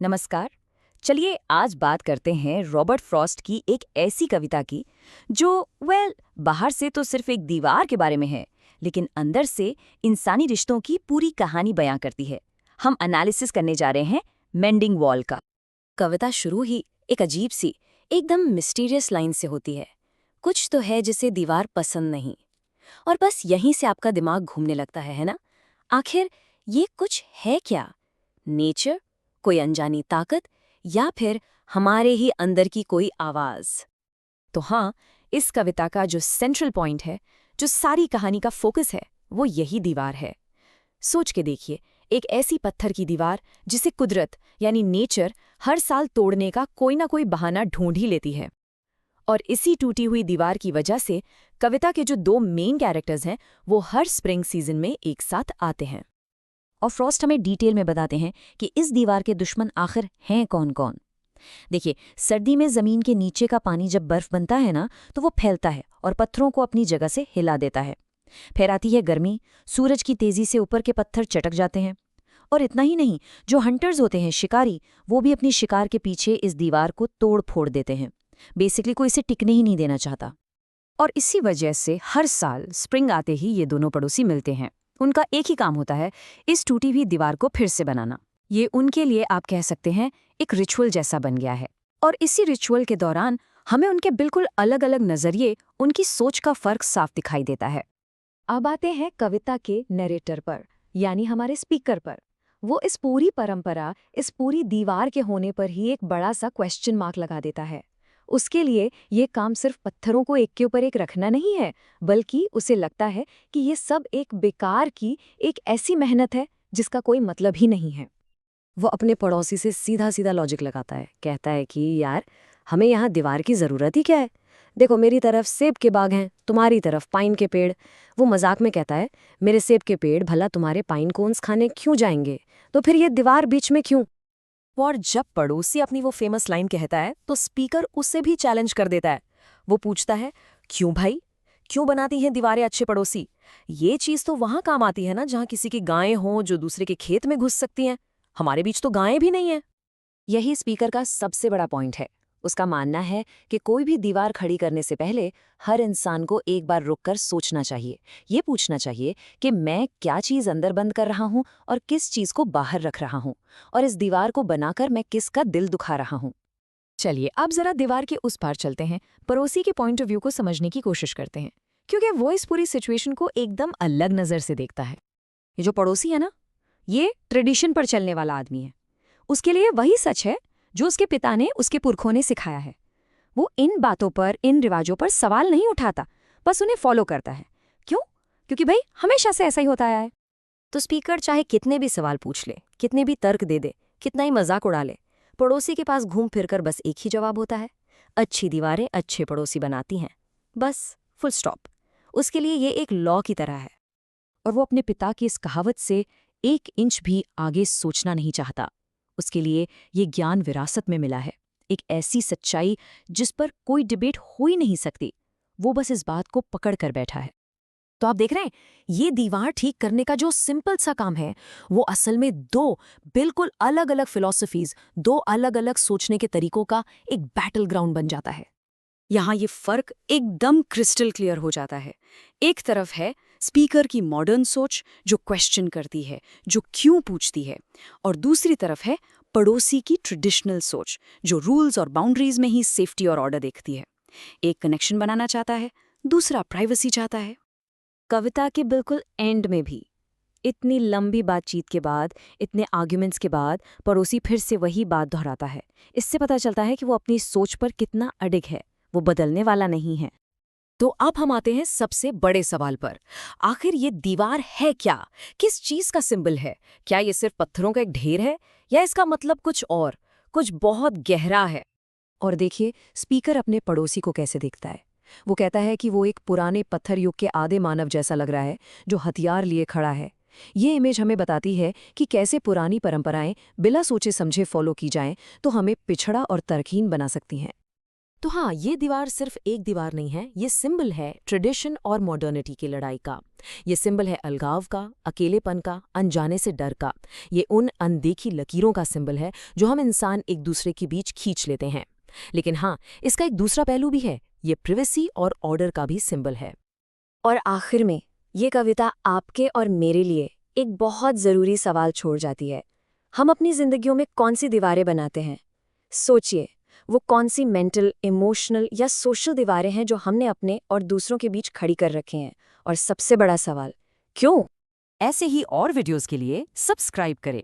नमस्कार। चलिए आज बात करते हैं रॉबर्ट फ्रॉस्ट की एक ऐसी कविता की जो बाहर से तो सिर्फ एक दीवार के बारे में है, लेकिन अंदर से इंसानी रिश्तों की पूरी कहानी बयां करती है। हम एनालिसिस करने जा रहे हैं मेंडिंग वॉल का। कविता शुरू ही एक अजीब सी, एकदम मिस्टीरियस लाइन से होती है। कुछ तो है जिसे दीवार पसंद नहीं। और बस यहीं से आपका दिमाग घूमने लगता है ना? आखिर ये कुछ है क्या? नेचर, कोई अनजानी ताकत, या फिर हमारे ही अंदर की कोई आवाज? तो हाँ, इस कविता का जो सेंट्रल पॉइंट है, जो सारी कहानी का फोकस है, वो यही दीवार है। सोच के देखिए, एक ऐसी पत्थर की दीवार जिसे कुदरत यानी नेचर हर साल तोड़ने का कोई ना कोई बहाना ढूंढ ही लेती है। और इसी टूटी हुई दीवार की वजह से कविता के जो दो मेन कैरेक्टर्स हैं, वो हर स्प्रिंग सीजन में एक साथ आते हैं। और फ्रॉस्ट हमें डिटेल में बताते हैं कि इस दीवार के दुश्मन आखिर हैं कौन कौन। देखिए, सर्दी में जमीन के नीचे का पानी जब बर्फ बनता है ना, तो वो फैलता है और पत्थरों को अपनी जगह से हिला देता है। फिर आती है गर्मी, सूरज की तेजी से ऊपर के पत्थर चटक जाते हैं। और इतना ही नहीं, जो हंटर्स होते हैं, शिकारी, वो भी अपनी शिकार के पीछे इस दीवार को तोड़ फोड़ देते हैं। बेसिकली कोई इसे टिकने ही नहीं देना चाहता। और इसी वजह से हर साल स्प्रिंग आते ही ये दोनों पड़ोसी मिलते हैं। उनका एक ही काम होता है, इस टूटी हुई दीवार को फिर से बनाना। ये उनके लिए, आप कह सकते हैं, एक रिचुअल जैसा बन गया है। और इसी रिचुअल के दौरान हमें उनके बिल्कुल अलग अलग नजरिए, उनकी सोच का फर्क साफ दिखाई देता है। अब आते हैं कविता के नरेटर पर, यानी हमारे स्पीकर पर। वो इस पूरी परंपरा, इस पूरी दीवार के होने पर ही एक बड़ा सा क्वेश्चन मार्क लगा देता है। उसके लिए ये काम सिर्फ पत्थरों को एक के ऊपर एक रखना नहीं है, बल्कि उसे लगता है कि ये सब एक बेकार की, एक ऐसी मेहनत है जिसका कोई मतलब ही नहीं है। वो अपने पड़ोसी से सीधा सीधा लॉजिक लगाता है, कहता है कि यार, हमें यहाँ दीवार की ज़रूरत ही क्या है? देखो, मेरी तरफ सेब के बाग हैं, तुम्हारी तरफ पाइन के पेड़। वो मजाक में कहता है, मेरे सेब के पेड़ भला तुम्हारे पाइन कोन्स खाने क्यों जाएंगे? तो फिर ये दीवार बीच में क्यों? और जब पड़ोसी अपनी वो फेमस लाइन कहता है, तो स्पीकर उसे भी चैलेंज कर देता है। वो पूछता है, क्यों भाई, क्यों बनाती हैं दीवारें अच्छे पड़ोसी? ये चीज तो वहां काम आती है ना, जहां किसी की गायें हों जो दूसरे के खेत में घुस सकती हैं। हमारे बीच तो गायें भी नहीं है। यही स्पीकर का सबसे बड़ा पॉइंट है। उसका मानना है कि कोई भी दीवार खड़ी करने से पहले हर इंसान को एक बार रुककर सोचना चाहिए। ये पूछना चाहिए कि मैं क्या चीज़ अंदर बंद कर रहा हूँ और किस चीज़ को बाहर रख रहा हूँ, और इस दीवार को बनाकर मैं किसका दिल दुखा रहा हूँ। चलिए अब जरा दीवार के उस पार चलते हैं, पड़ोसी के पॉइंट ऑफ व्यू को समझने की कोशिश करते हैं, क्योंकि वो इस पूरी सिचुएशन को एकदम अलग नज़र से देखता है। ये जो पड़ोसी है ना, ये ट्रेडिशन पर चलने वाला आदमी है। उसके लिए वही सच है जो उसके पिता ने, उसके पुरखों ने सिखाया है। वो इन बातों पर, इन रिवाजों पर सवाल नहीं उठाता, बस उन्हें फॉलो करता है। क्यों? क्योंकि भाई हमेशा से ऐसा ही होता आया है। तो स्पीकर चाहे कितने भी सवाल पूछ ले, कितने भी तर्क दे दे, कितना ही मजाक उड़ा ले, पड़ोसी के पास घूम फिरकर बस एक ही जवाब होता है, अच्छी दीवारें अच्छे पड़ोसी बनाती हैं। बस, फुल स्टॉप। उसके लिए ये एक लॉ की तरह है। और वो अपने पिता की इस कहावत से 1 इंच भी आगे सोचना नहीं चाहता। उसके लिए ये ज्ञान विरासत में मिला है, एक ऐसी सच्चाई जिस पर कोई डिबेट हो ही नहीं सकती। वो बस इस बात को पकड़ कर बैठा है। तो आप देख रहे हैं, ये दीवार ठीक करने का जो सिंपल सा काम है, वो असल में दो बिल्कुल अलग अलग फिलॉसफीज, दो अलग अलग सोचने के तरीकों का एक बैटल ग्राउंड बन जाता है। यहाँ ये फर्क एकदम क्रिस्टल क्लियर हो जाता है। एक तरफ है स्पीकर की मॉडर्न सोच जो क्वेश्चन करती है, जो क्यों पूछती है, और दूसरी तरफ है पड़ोसी की ट्रेडिशनल सोच जो रूल्स और बाउंड्रीज में ही सेफ्टी और ऑर्डर देखती है। एक कनेक्शन बनाना चाहता है, दूसरा प्राइवेसी चाहता है। कविता के बिल्कुल एंड में भी, इतनी लंबी बातचीत के बाद, इतने आर्ग्यूमेंट्स के बाद, पड़ोसी फिर से वही बात दोहराता है। इससे पता चलता है कि वो अपनी सोच पर कितना अडिग है, वो बदलने वाला नहीं है। तो अब हम आते हैं सबसे बड़े सवाल पर। आखिर ये दीवार है क्या? किस चीज का सिंबल है? क्या ये सिर्फ पत्थरों का एक ढेर है, या इसका मतलब कुछ और, कुछ बहुत गहरा है? और देखिए स्पीकर अपने पड़ोसी को कैसे देखता है। वो कहता है कि वो एक पुराने पत्थर युग के आधे मानव जैसा लग रहा है, जो हथियार लिए खड़ा है। ये इमेज हमें बताती है कि कैसे पुरानी परंपराएं बिना सोचे समझे फॉलो की जाएं तो हमें पिछड़ा और तर्कहीन बना सकती हैं। तो हाँ, ये दीवार सिर्फ एक दीवार नहीं है, ये सिंबल है ट्रेडिशन और मॉडर्निटी की लड़ाई का। ये सिंबल है अलगाव का, अकेलेपन का, अनजाने से डर का। ये उन अनदेखी लकीरों का सिंबल है जो हम इंसान एक दूसरे के बीच खींच लेते हैं। लेकिन हाँ, इसका एक दूसरा पहलू भी है, ये प्रिवेसी और ऑर्डर का भी सिंबल है। और आखिर में ये कविता आपके और मेरे लिए एक बहुत ज़रूरी सवाल छोड़ जाती है। हम अपनी ज़िंदगियों में कौन सी दीवारें बनाते हैं? सोचिए, वो कौन सी मेंटल, इमोशनल या सोशल दीवारें हैं जो हमने अपने और दूसरों के बीच खड़ी कर रखी हैं? और सबसे बड़ा सवाल, क्यों? ऐसे ही और वीडियोस के लिए सब्सक्राइब करें।